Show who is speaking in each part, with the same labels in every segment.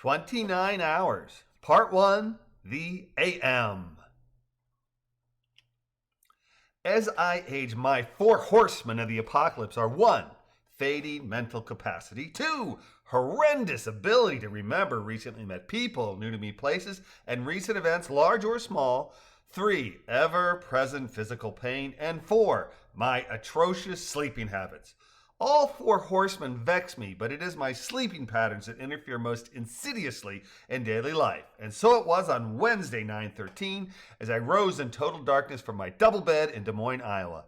Speaker 1: 29 Hours. Part 1, The AM. As I age, my four horsemen of the apocalypse are 1. Fading mental capacity. 2. Horrendous ability to remember recently met people, new to me places, and recent events, large or small. 3. Ever-present physical pain. And 4. My atrocious sleeping habits. All four horsemen vex me, but it is my sleeping patterns that interfere most insidiously in daily life. And so it was on Wednesday, 9/13, as I rose in total darkness from my double bed in Des Moines, Iowa.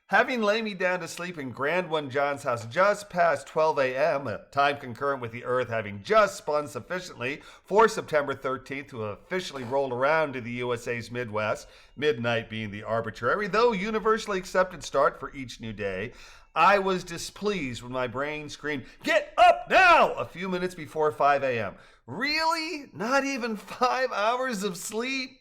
Speaker 1: Having laid me down to sleep in Grand One John's house just past 12 a.m., a time concurrent with the Earth having just spun sufficiently for September 13th to officially roll around to the USA's Midwest, midnight being the arbitrary, though universally accepted start for each new day, I was displeased when my brain screamed, "Get up now!" a few minutes before 5 a.m. Really? Not even 5 hours of sleep?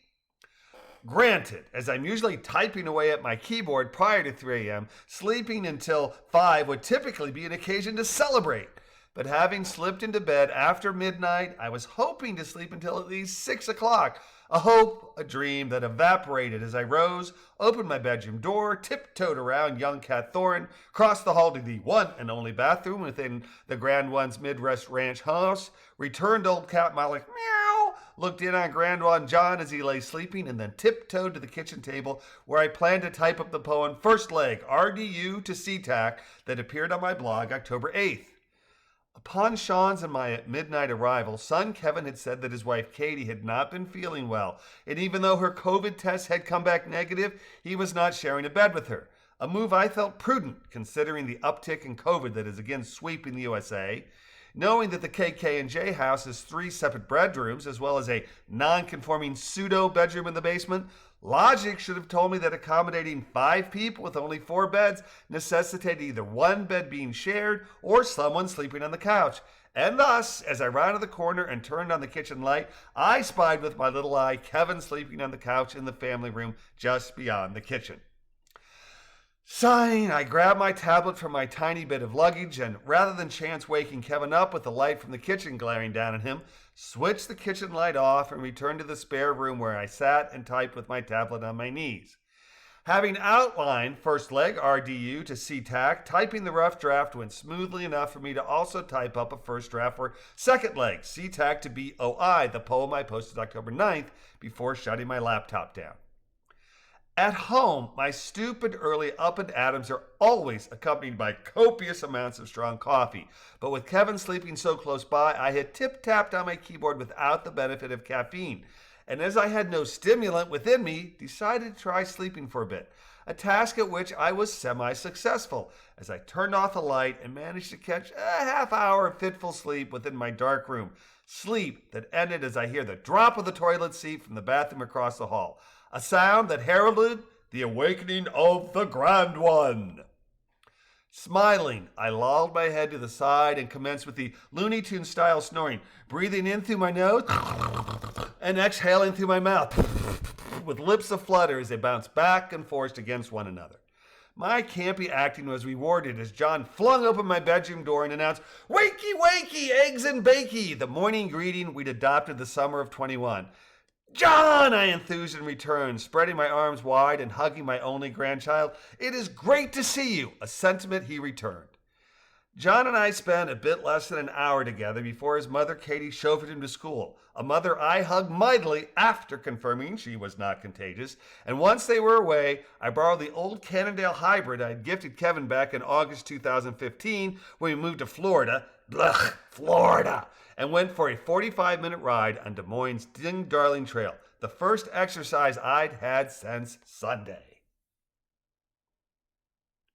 Speaker 1: Granted, as I'm usually typing away at my keyboard prior to 3 a.m., sleeping until 5 would typically be an occasion to celebrate. But having slipped into bed after midnight, I was hoping to sleep until at least 6 o'clock. A hope, a dream that evaporated as I rose, opened my bedroom door, tiptoed around young Cat Thorne, crossed the hall to the one and only bathroom within the Grand One's Midwest Ranch house, returned old Cat Molly, meow, looked in on Grand One John as he lay sleeping, and then tiptoed to the kitchen table where I planned to type up the poem First Leg, RDU to SeaTac that appeared on my blog October 8th. Upon Sean's and my midnight arrival, son Kevin had said that his wife Katie had not been feeling well, and even though her COVID test had come back negative, he was not sharing a bed with her. A move I felt prudent, considering the uptick in COVID that is again sweeping the USA. Knowing that the KK&J house has 3 separate bedrooms, as well as a non-conforming pseudo-bedroom in the basement, logic should have told me that accommodating 5 people with only 4 beds necessitated either one bed being shared or someone sleeping on the couch. And thus, as I rounded the corner and turned on the kitchen light, I spied with my little eye Kevin sleeping on the couch in the family room just beyond the kitchen. Sighing, I grabbed my tablet from my tiny bit of luggage and, rather than chance waking Kevin up with the light from the kitchen glaring down at him, switched the kitchen light off and returned to the spare room where I sat and typed with my tablet on my knees. Having outlined First Leg RDU to SeaTac, typing the rough draft went smoothly enough for me to also type up a first draft for Second Leg, SeaTac to BOI, the poem I posted October 9th before shutting my laptop down. At home, my stupid early up and atoms are always accompanied by copious amounts of strong coffee. But with Kevin sleeping so close by, I had tip-tapped on my keyboard without the benefit of caffeine. And as I had no stimulant within me, decided to try sleeping for a bit. A task at which I was semi-successful, as I turned off the light and managed to catch a half hour of fitful sleep within my dark room. Sleep that ended as I hear the drop of the toilet seat from the bathroom across the hall. A sound that heralded the awakening of the Grand One. Smiling, I lolled my head to the side and commenced with the Looney Tunes style snoring, breathing in through my nose and exhaling through my mouth, with lips aflutter as they bounced back and forth against one another. My campy acting was rewarded as John flung open my bedroom door and announced, "Wakey, wakey, eggs and bakey," the morning greeting we'd adopted the summer of 21. "John," I enthused in return, spreading my arms wide and hugging my only grandchild. "It is great to see you," a sentiment he returned. John and I spent a bit less than an hour together before his mother Katie chauffeured him to school, a mother I hugged mightily after confirming she was not contagious, and once they were away, I borrowed the old Cannondale hybrid I had gifted Kevin back in August 2015 when we moved to Florida, Florida, and went for a 45-minute ride on Des Moines' Ding Darling Trail, the first exercise I'd had since Sunday.